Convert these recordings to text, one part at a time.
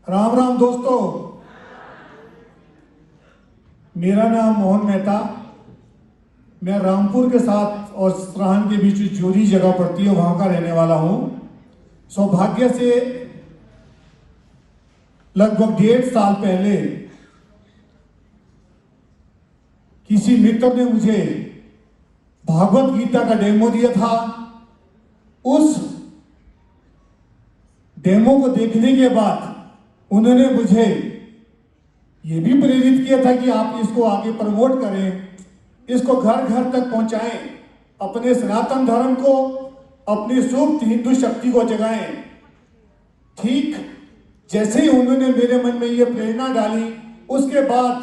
राम राम दोस्तों, मेरा नाम मोहन मेहता। मैं रामपुर के साथ और सराहन के बीच जोरी जगह पड़ती है, वहां का रहने वाला हूं। सौभाग्य से लगभग 1.5 साल पहले किसी मित्र ने मुझे भागवत गीता का डेमो दिया था। उस डेमो को देखने के बाद उन्होंने मुझे ये भी प्रेरित किया था कि आप इसको आगे प्रमोट करें, इसको घर घर तक पहुंचाएं, अपने सनातन धर्म को, अपनी सुप्त हिंदू शक्ति को जगाएं। ठीक जैसे ही उन्होंने मेरे मन में ये प्रेरणा डाली, उसके बाद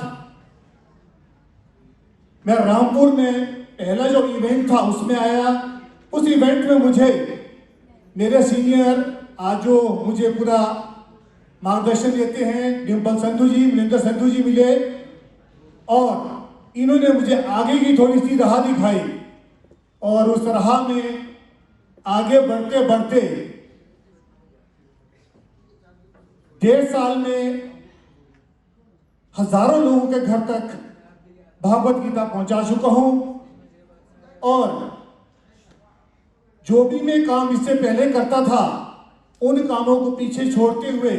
मैं रामपुर में पहला जो इवेंट था उसमें आया। उस इवेंट में मुझे मेरे सीनियर आज जो मुझे पूरा मार्गदर्शन देते हैं, डिम्पल संधू जी, मनिंदर संधू जी मिले और इन्होंने मुझे आगे की थोड़ी सी राह दिखाई। और उस राह में आगे बढ़ते बढ़ते 1.5 साल में हजारों लोगों के घर तक भागवत गीता पहुंचा चुका हूं। और जो भी मैं काम इससे पहले करता था, उन कामों को पीछे छोड़ते हुए,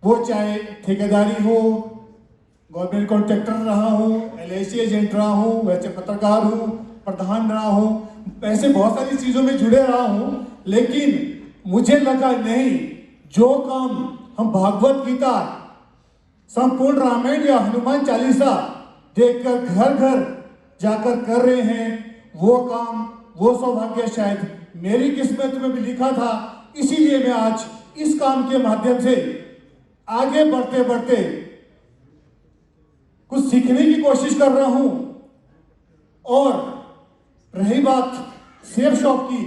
वो चाहे ठेकेदारी हो, गवर्नमेंट कॉन्ट्रैक्टर रहा हूं, LIC एजेंट रहा हूं, वैसे पत्रकार हूं, प्रधान रहा हूं, ऐसे बहुत सारी चीजों में जुड़े रहा हूं। लेकिन मुझे लगा नहीं, जो काम हम भागवत गीता, संपूर्ण रामायण या हनुमान चालीसा देखकर घर घर जाकर कर रहे हैं, वो काम, वो सौभाग्य शायद मेरी किस्मत में भी लिखा था। इसीलिए मैं आज इस काम के माध्यम से आगे बढ़ते बढ़ते कुछ सीखने की कोशिश कर रहा हूं। और रही बात सेफ शॉप की,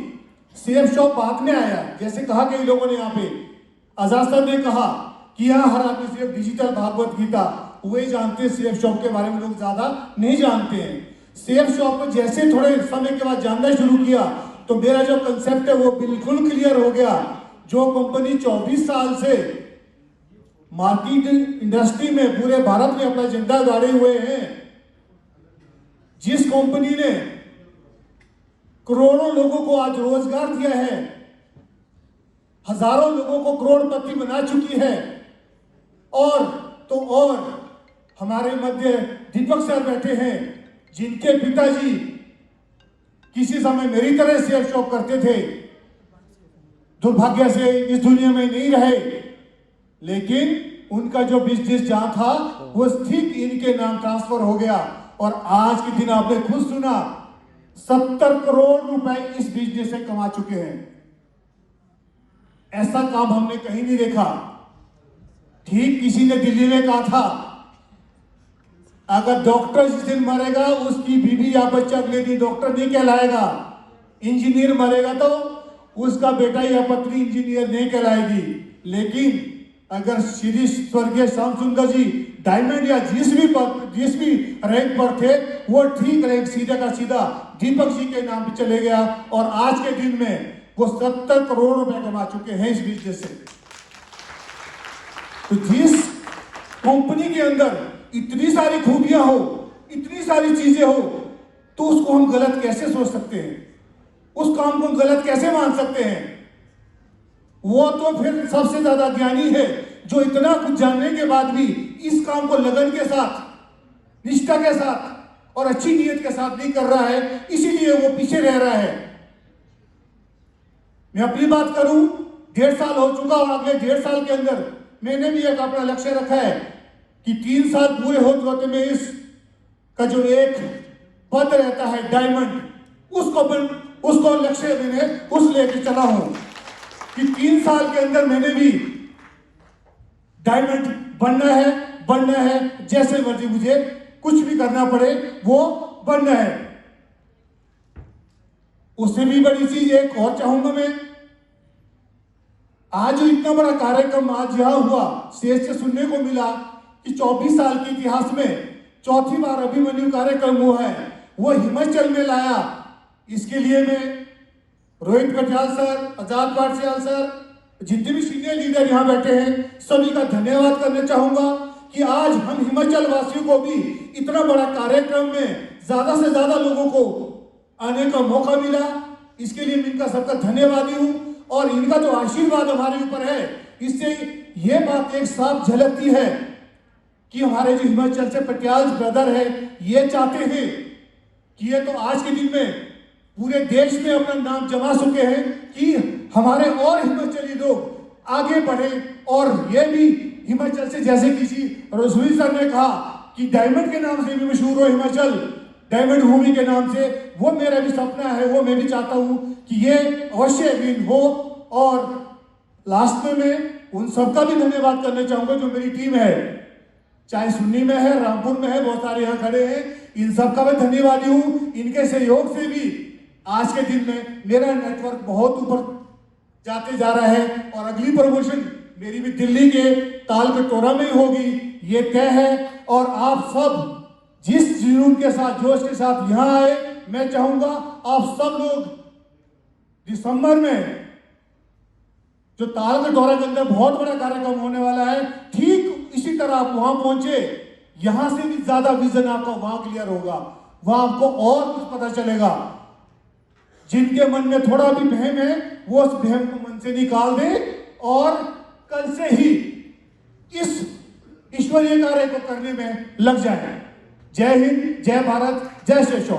सेफ शॉप बाद में आया। जैसे कहा कई लोगों ने यहाँ पे, आजाद सर ने कहा कि यहाँ हर आदमी सिर्फ डिजिटल भागवत गीता वही जानते हैं, सेफ शॉप के बारे में लोग ज्यादा नहीं जानते हैं। सेफ शॉप में जैसे थोड़े समय के बाद जानना शुरू किया तो मेरा जो कंसेप्ट है वो बिल्कुल क्लियर हो गया। जो कंपनी 24 साल से मार्केटिंग इंडस्ट्री में पूरे भारत में अपना झंडा गाड़े हुए हैं, जिस कंपनी ने करोड़ों लोगों को आज रोजगार दिया है, हजारों लोगों को करोड़पति बना चुकी है, और हमारे मध्य दीपक सर बैठे हैं, जिनके पिताजी किसी समय मेरी तरह शेयर शॉप करते थे, दुर्भाग्य से इस दुनिया में नहीं रहे, लेकिन उनका जो बिजनेस जहां था वो ठीक इनके नाम ट्रांसफर हो गया। और आज के दिन आपने खुद सुना, 70 करोड़ रुपए इस बिजनेस से कमा चुके हैं। ऐसा काम हमने कहीं नहीं देखा। ठीक किसी ने दिल्ली में कहा था, अगर डॉक्टर जिस दिन मरेगा उसकी बीवी या बच्चा अगले दिन डॉक्टर नहीं कहलाएगा, इंजीनियर मरेगा तो उसका बेटा या पत्नी इंजीनियर नहीं कहलाएगी। लेकिन अगर श्री स्वर्गीय श्याम सुंदर जी डायमंड या जिस भी रैंक पर थे, वो ठीक रैंक सीधा का सीधा दीपक जी के नाम पे चले गया। और आज के दिन में वो 70 करोड़ रुपए कमा चुके हैं इस बिजनेस से। तो जिस कंपनी के अंदर इतनी सारी खूबियां हो, इतनी सारी चीजें हो, तो उसको हम गलत कैसे सोच सकते हैं? उस काम को गलत कैसे मान सकते हैं? वो तो फिर सबसे ज्यादा ज्ञानी है, जो इतना कुछ जानने के बाद भी इस काम को लगन के साथ, निष्ठा के साथ और अच्छी नीयत के साथ नहीं कर रहा है, इसीलिए वो पीछे रह रहा है। मैं अपनी बात करूं, 1.5 साल हो चुका और अगले 1.5 साल के अंदर मैंने भी एक अपना लक्ष्य रखा है कि 3 साल पूरे होते में इस का जो एक पद रहता है डायमंड, उसको लक्ष्य मैंने उस लेके चला हूं कि 3 साल के अंदर मैंने भी डायमंड बनना है। जैसे मर्जी मुझे कुछ भी करना पड़े वो बनना है। उससे भी बड़ी चीज एक और चाहूंगा मैं, आज जो इतना बड़ा कार्यक्रम आज यहां हुआ, शेष से सुनने को मिला कि 24 साल के इतिहास में चौथी बार अभिमन्यु कार्यक्रम हुआ है, वो हिमाचल में लाया। इसके लिए मैं रोहित कटियाल सर, आजाद पाठशाल सर, जितने भी सीनियर लीडर यहाँ बैठे हैं सभी का धन्यवाद करना चाहूंगा कि आज हम हिमाचल वासियों को भी इतना बड़ा कार्यक्रम में ज्यादा से ज्यादा लोगों को आने का मौका मिला। इसके लिए मैं इनका सबका धन्यवादी हूँ और इनका जो आशीर्वाद हमारे ऊपर है इससे ये बात एक साफ झलकती है कि हमारे जो हिमाचल से पटियाल ब्रदर है ये चाहते हैं कि ये तो आज के दिन में पूरे देश में अपना नाम जमा चुके हैं कि हमारे और हिमाचली लोग आगे बढ़े और ये भी हिमाचल से, जैसे किसी रसोई सर ने कहा कि डायमंड के नाम से भी मशहूर हो हिमाचल, डायमंड भूमि के नाम से, वो मेरा भी सपना है, वो मैं भी चाहता हूं कि ये अवश्य विन हो। और लास्ट में मैं उन सबका भी धन्यवाद करना चाहूंगा जो मेरी टीम है, चाहे सुन्नी में है, रामपुर में है, बहुत सारे यहाँ खड़े हैं, इन सबका मैं धन्यवादी हूँ। इनके सहयोग से भी आज के दिन में मेरा नेटवर्क बहुत ऊपर जाते जा रहा है और अगली प्रमोशन मेरी भी दिल्ली के ताल कटोरा में ही होगी, ये तय है। और आप सब जिस जुनून के साथ, जोश के साथ यहाँ आए, मैं चाहूंगा आप सब लोग दिसंबर में जो ताल कटोरा के अंदर बहुत बड़ा कार्यक्रम होने वाला है, ठीक इसी तरह आप वहां पहुंचे, यहां से भी ज्यादा विजन आपका वहां क्लियर होगा, वहां आपको और कुछ पता चलेगा। जिनके मन में थोड़ा भी वहम है वो उस वहम को मन से निकाल दे और कल से ही इस ईश्वरीय कार्य को करने में लग जाए। जय हिंद, जय भारत, जय शेषो।